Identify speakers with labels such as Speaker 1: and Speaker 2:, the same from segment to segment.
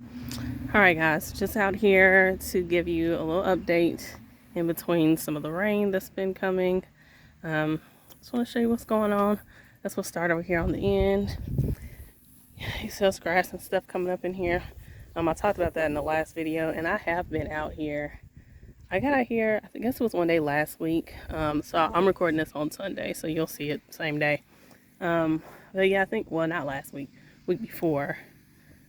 Speaker 1: All right, guys, just out here to give you a little update in between some of the rain that's been coming. Just want to show you what's going on. Let's start over here on the end. You see us grass and stuff coming up in here. I talked about that in the last video, and I have been out here. I got out here, I guess it was one day last week. So I'm recording this on Sunday, so you'll see it same day. But yeah, I think, well, not last week, week before.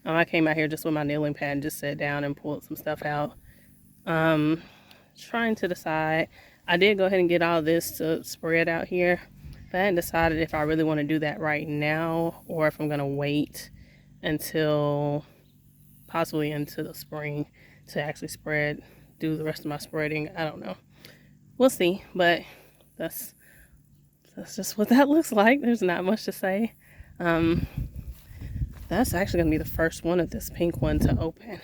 Speaker 1: I came out here just with my kneeling pad and just sat down and pulled some stuff out. Trying to decide. I did go ahead and get all this to spread out here, but I hadn't decided if I really want to do that right now or if I'm going to wait until possibly into the spring to actually do the rest of my spreading. I don't know. We'll see, but that's just what that looks like. There's not much to say. That's actually going to be the first one of this pink one to open.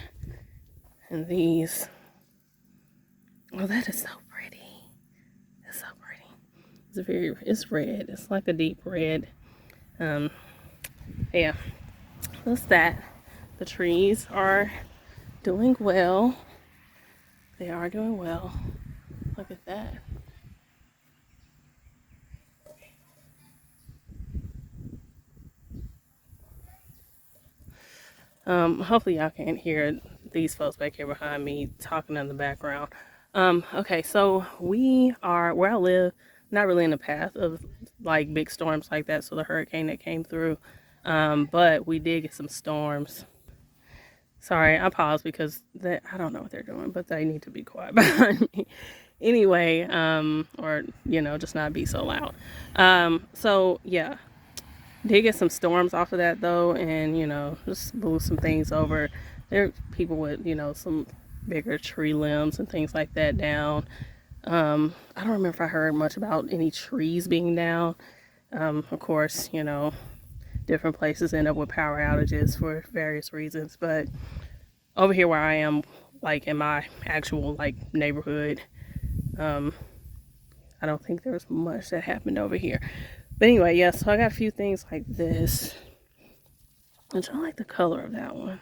Speaker 1: And these, oh, that is so pretty. It's so pretty. It's red. It's like a deep red. Yeah, that's that. The trees are doing well. They are doing well. Look at that. Hopefully y'all can't hear these folks back here behind me talking in the background. Okay, so where I live, not really in the path of like big storms like that, so the hurricane that came through, but we did get some storms. Sorry, I paused because I don't know what they're doing, but they need to be quiet behind me. Anyway, or, just not be so loud. So yeah, did get some storms off of that though, and just blew some things over. There are people with some bigger tree limbs and things like that down. I don't remember if I heard much about any trees being down. Of course, different places end up with power outages for various reasons, but over here where I am, like in my actual like neighborhood, I don't think there was much that happened over here. But anyway, yeah, so I got a few things like this. And I like the color of that one.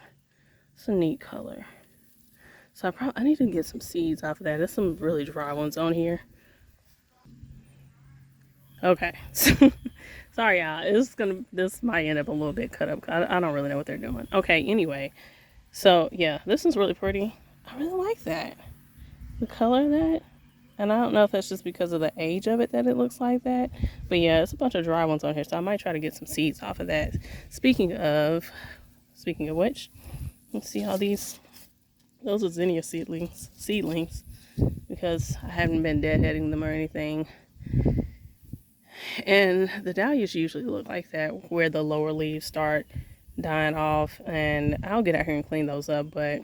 Speaker 1: It's a neat color. So I need to get some seeds off of that. There's some really dry ones on here. Okay. Sorry, y'all. This might end up a little bit cut up. I don't really know what they're doing. Okay, anyway. So, yeah, this is really pretty. I really like that. The color of that. And I don't know if that's just because of the age of it that it looks like that. But yeah, it's a bunch of dry ones on here. So I might try to get some seeds off of that. Speaking of which, let's see how those are zinnia seedlings. Because I haven't been deadheading them or anything. And the dahlias usually look like that, where the lower leaves start dying off. And I'll get out here and clean those up, but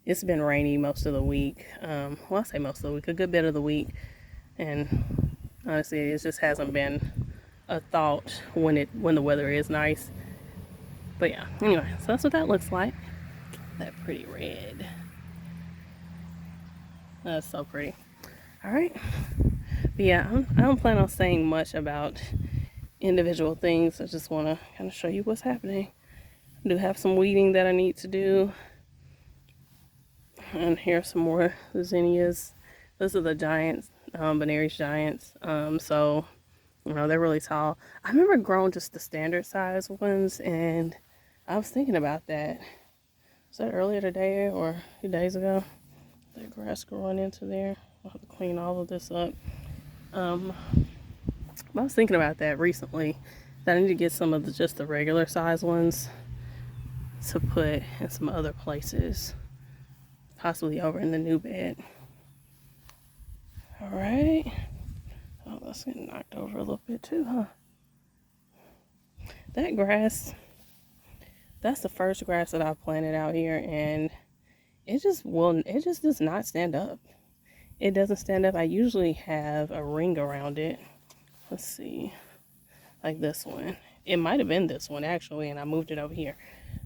Speaker 1: it's been rainy most of the week. Well, I say most of the week, a good bit of the week. And honestly, it just hasn't been a thought when the weather is nice. But yeah, anyway, so that's what that looks like. That pretty red. That's so pretty. All right. But yeah, I don't plan on saying much about individual things. I just want to kind of show you what's happening. I do have some weeding that I need to do. And here's some more zinnias. Those are the giants, Benary's giants. So, they're really tall. I remember growing just the standard size ones, and I was thinking about that. Was that earlier today or a few days ago? That grass growing into there. I'll have to clean all of this up. I was thinking about that recently. That I need to get some of just the regular size ones to put in some other places. Possibly over in the new bed. Alright. Oh, that's getting knocked over a little bit too, huh? That grass, that's the first grass that I've planted out here, and it just does not stand up. It doesn't stand up. I usually have a ring around it. Let's see. Like this one. It might have been this one actually, and I moved it over here.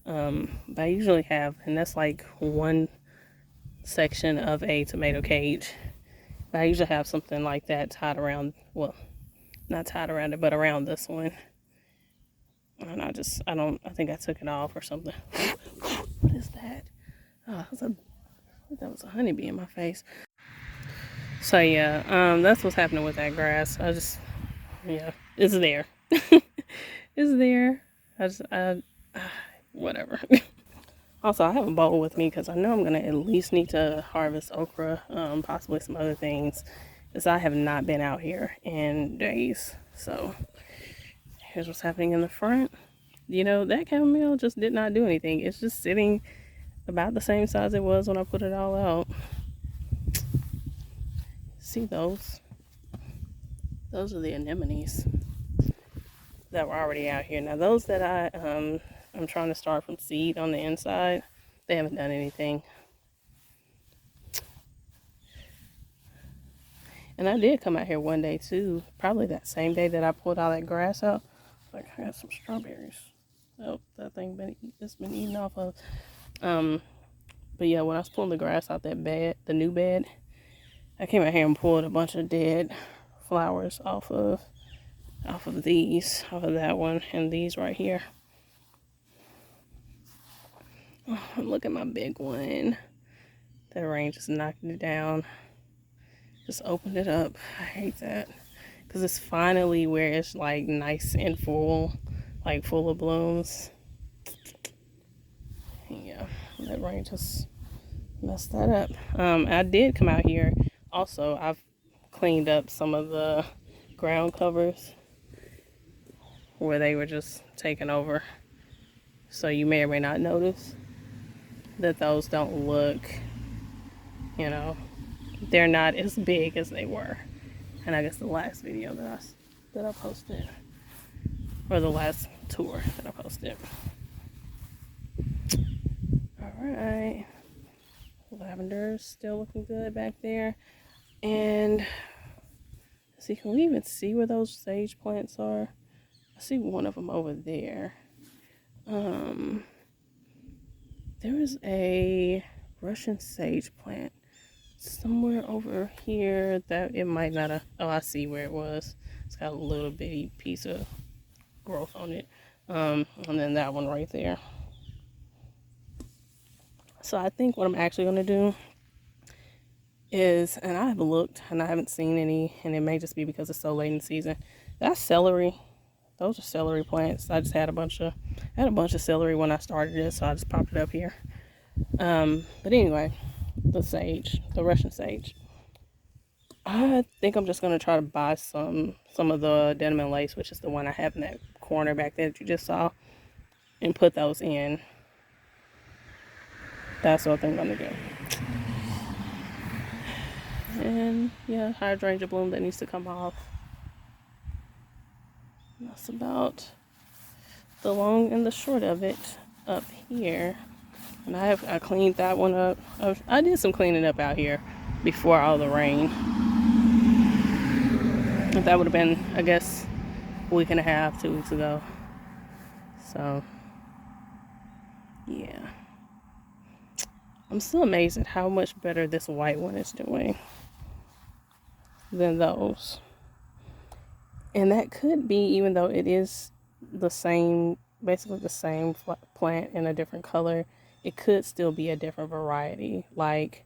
Speaker 1: But I usually have, and that's like one section of a tomato cage. But I usually have something like that tied around, well, not tied around it, but around this one. And I think I took it off or something. What is that? Oh, that was a honeybee in my face. So yeah, that's what's happening with that grass. Yeah, it's there. It's there. Whatever. Also, I have a bowl with me because I know I'm gonna at least need to harvest okra, possibly some other things, because I have not been out here in days. So here's what's happening in the front. You know, that chamomile just did not do anything. It's just sitting about the same size it was when I put it all out. See those? Those are the anemones that were already out here. Now those that I'm trying to start from seed on the inside, they haven't done anything. And I did come out here one day too, probably that same day that I pulled all that grass out. Like, I got some strawberries. Oh, that thing it's been eaten off of. But yeah, when I was pulling the grass out that bed, the new bed, I came out here and pulled a bunch of dead flowers off of that one, and these right here. Oh, look at my big one. That rain just knocked it down. Just opened it up. I hate that. Because it's finally where it's like nice and full. Like full of blooms. Yeah. That rain just messed that up. I did come out here. Also, I've cleaned up some of the ground covers where they were just taken over. So you may or may not notice that those don't look, you know, they're not as big as they were. And I guess the last video that I posted, or the last tour that I posted. All right, lavender's still looking good back there. And let's see, can we even see where those sage plants are? I see one of them over there. There is a Russian sage plant somewhere over here that it might not have. Oh, I see where it was. It's got a little bitty piece of growth on it. And then that one right there. So I think what I'm actually going to do is, and I have looked and I haven't seen any, and it may just be because it's so late in the season. That's celery. Those are celery plants. I just had a bunch of celery when I started this, so I just popped it up here. But anyway, the sage, the Russian sage. I think I'm just gonna try to buy some of the denim and lace, which is the one I have in that corner back there that you just saw, and put those in. That's what I think I'm gonna do. And yeah, hydrangea bloom that needs to come off. That's about the long and the short of it up here. And I cleaned that one up. I did some cleaning up out here before all the rain. That would have been, I guess, a week and a half, 2 weeks ago. So yeah, I'm still amazed at how much better this white one is doing than those. And that could be, even though it is the same, basically the same plant in a different color, it could still be a different variety. Like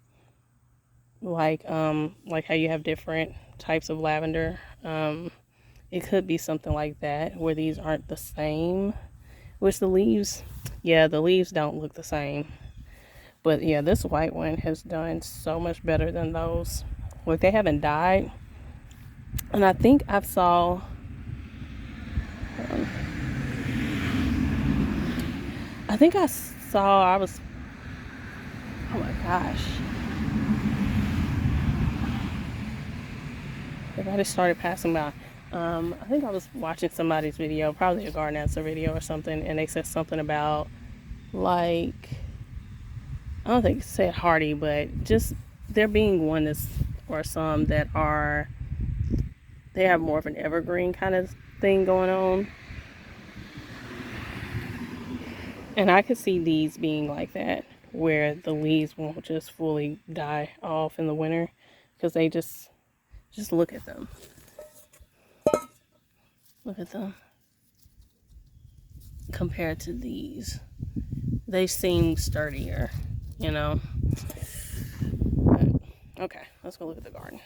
Speaker 1: how you have different types of lavender. It could be something like that where these aren't the same. Which the leaves don't look the same. But yeah, this white one has done so much better than those. Like, they haven't died. And I think I saw, oh my gosh. Everybody started passing by. I think I was watching somebody's video, probably a garden answer video or something, and they said something about, like, I don't think it said hardy, but just there being one or some that are, they have more of an evergreen kind of thing going on. And I could see these being like that, where the leaves won't just fully die off in the winter, because they just look at them. Look at them. Compared to these, they seem sturdier. you know. But, okay, let's go look at the garden.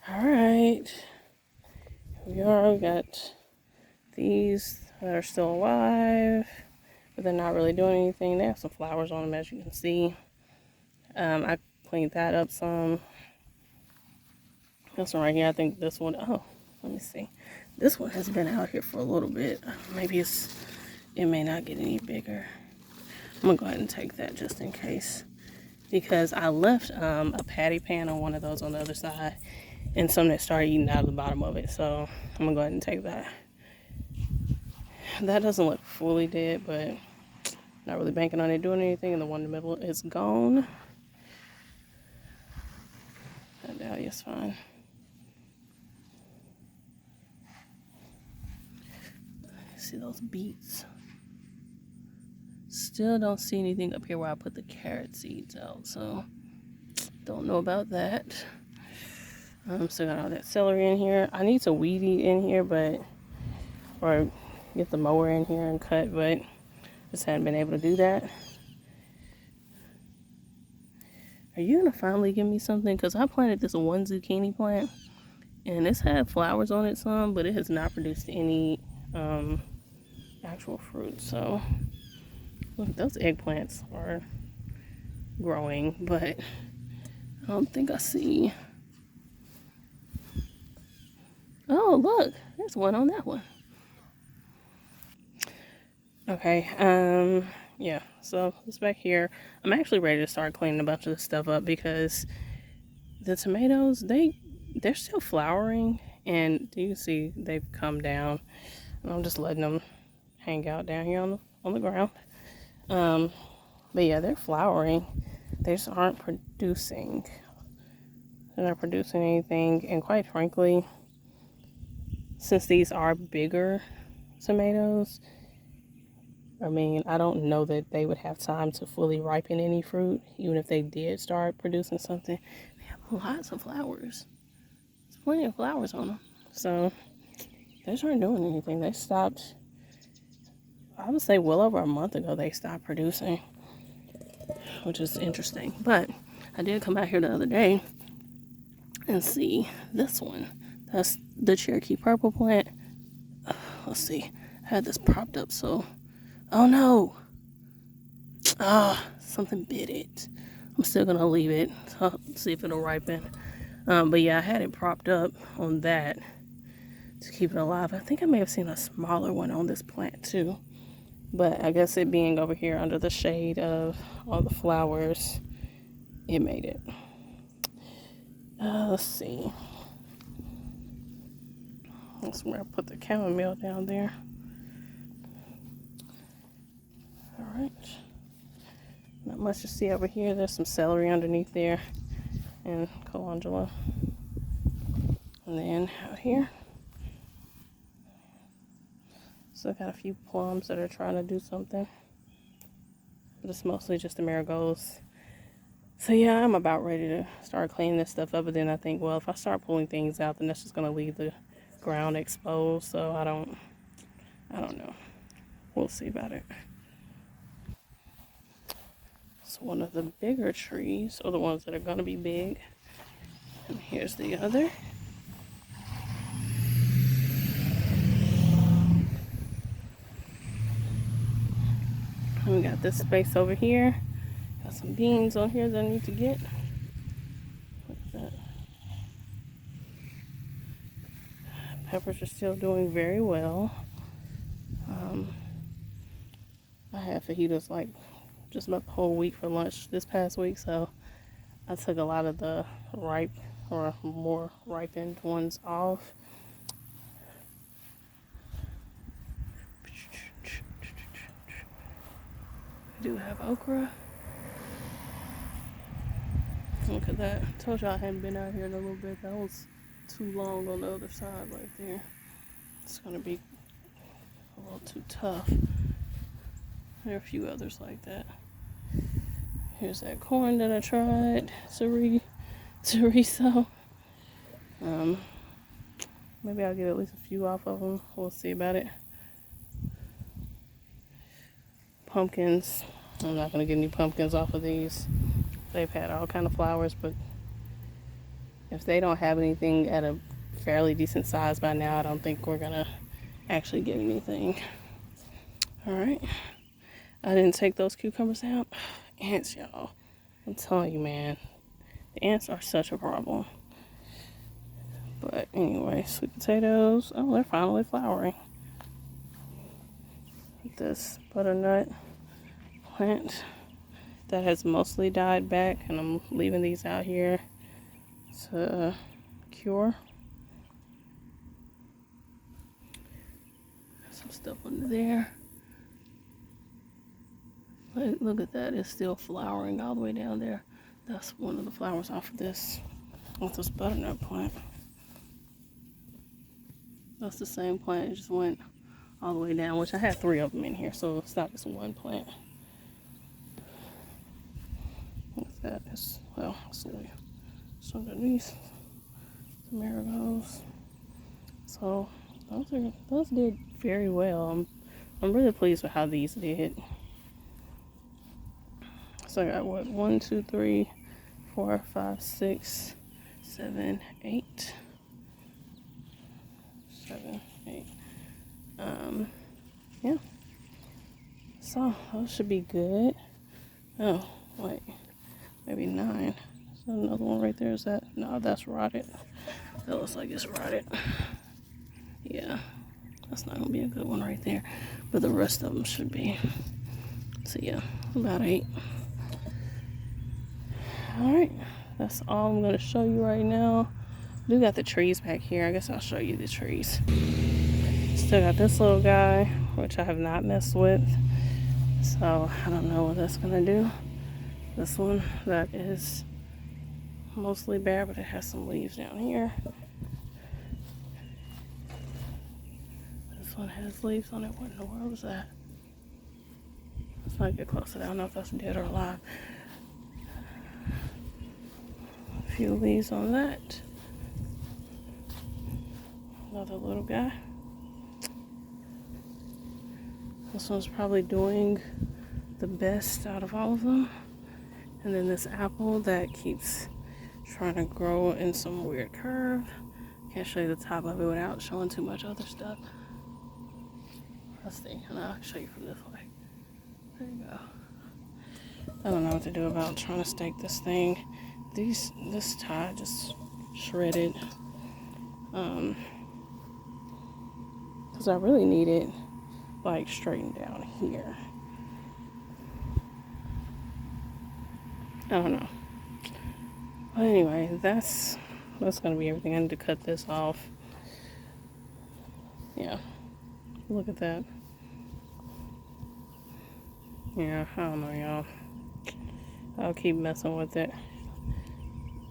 Speaker 1: All right, here we are. We got these that are still alive, but they're not really doing anything. They have some flowers on them, as you can see. I cleaned that up some. This one right here, I think this one, oh, let me see. This one has been out here for a little bit. Maybe it may not get any bigger. I'm gonna go ahead and take that just in case, because I left a patty pan on one of those on the other side, and some that started eating out of the bottom of it. So I'm gonna go ahead and take that. That doesn't look fully dead, but not really banking on it doing anything. And the one in the middle is gone. That dahlia's fine. See those beets. Still don't see anything up here where I put the carrot seeds out, so don't know about that. Still got all that celery in here. I need to weed eat in here, or get the mower in here and cut, but just hadn't been able to do that. Are you gonna finally give me something? Because I planted this one zucchini plant, and it's had flowers on it some, but it has not produced any actual fruit. So look, those eggplants are growing, but I don't think I see. Oh, look, there's one on that one. Okay, yeah, so this back here, I'm actually ready to start cleaning a bunch of this stuff up, because the tomatoes, they're still flowering, and you can see they've come down, and I'm just letting them hang out down here on the ground. But yeah, they're flowering. They just aren't producing. They're not producing anything, and quite frankly, since these are bigger tomatoes, I mean, I don't know that they would have time to fully ripen any fruit, even if they did start producing something. They have lots of flowers. There's plenty of flowers on them. So they just aren't doing anything. They stopped, I would say well over a month ago, they stopped producing, which is interesting. But I did come out here the other day and see this one. That's the Cherokee purple plant. Let's see. I had this propped up, so... Oh no! Something bit it. I'm still gonna leave it. I'll see if it'll ripen. But yeah, I had it propped up on that to keep it alive. I think I may have seen a smaller one on this plant too. But I guess it being over here under the shade of all the flowers, it made it. Let's see. That's where I put the chamomile down there. Alright. Not much to see over here. There's some celery underneath there and calendula. And then out here, so I got a few plums that are trying to do something. But it's mostly just the marigolds. So yeah, I'm about ready to start cleaning this stuff up. But then I think, well, if I start pulling things out, then that's just going to leave the ground exposed. So I don't know. We'll see about it. It's one of the bigger trees, or the ones that are going to be big. And here's the other. And we got this space over here. Got some beans on here that I need to get. Look at that. Peppers are still doing very well. I had fajitas like just about the whole week for lunch this past week, so I took a lot of the ripe or more ripened ones off. I do have okra. Look at that. I told y'all I hadn't been out here in a little bit. That was too long on the other side right there. It's gonna be a little too tough. There are a few others like that. Here's that corn that I tried to resow. Maybe I'll get at least a few off of them. We'll see about it. Pumpkins I'm not gonna get any pumpkins off of these. They've had all kind of flowers, but if they don't have anything at a fairly decent size by now, I don't think we're gonna actually get anything. All right, I didn't take those cucumbers out. Ants, y'all. I'm telling you, man, the ants are such a problem. But anyway, sweet potatoes. Oh, they're finally flowering. This butternut plant that has mostly died back, and I'm leaving these out here to cure. Some stuff under there. Look at that, it's still flowering all the way down there. That's one of the flowers off of this butternut plant. That's the same plant, it just went all the way down, which I had 3 of them in here, so it's not just one plant. What's that? It's underneath the marigolds. So those did very well. I'm really pleased with how these did. So I got what, 1, 2, 3, 4, 5, 6, 7, 8. 7, 8. Yeah. So those should be good. Oh, wait. Maybe 9. Is that another one right there? Is that? No, that's rotted. That looks like it's rotted. Yeah. That's not going to be a good one right there. But the rest of them should be. So yeah, about 8. Alright. That's all I'm going to show you right now. Do got the trees back here. I guess I'll show you the trees. Still got this little guy, which I have not messed with. So I don't know what that's gonna do. This one that is mostly bare, but it has some leaves down here. This one has leaves on it. What in the world was that? Let's not get close to that. I don't know if that's dead or alive. A few leaves on that. Another little guy. This one's probably doing the best out of all of them. And then this apple that keeps trying to grow in some weird curve. Can't show you the top of it without showing too much other stuff. Let's see, and I'll show you from this way. There you go. I don't know what to do about trying to stake this thing. This tie just shredded. Because I really need it like straightened down here. I don't know. But anyway, that's gonna be everything. I need to cut this off. Yeah. Look at that. Yeah, I don't know, y'all. I'll keep messing with it.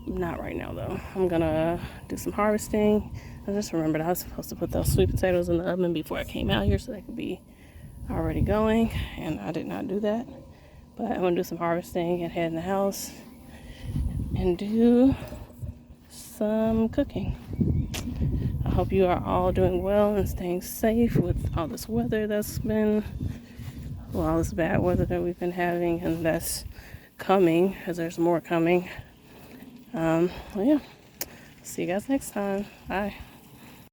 Speaker 1: Not right now though. I'm gonna do some harvesting. I just remembered I was supposed to put those sweet potatoes in the oven before I came out here so they could be already going, and I did not do that. But I'm gonna do some harvesting and head in the house and do some cooking. I hope you are all doing well and staying safe with all this weather that's been, well, all this bad weather that we've been having, and that's coming, as there's more coming. Well, yeah. See you guys next time. Bye.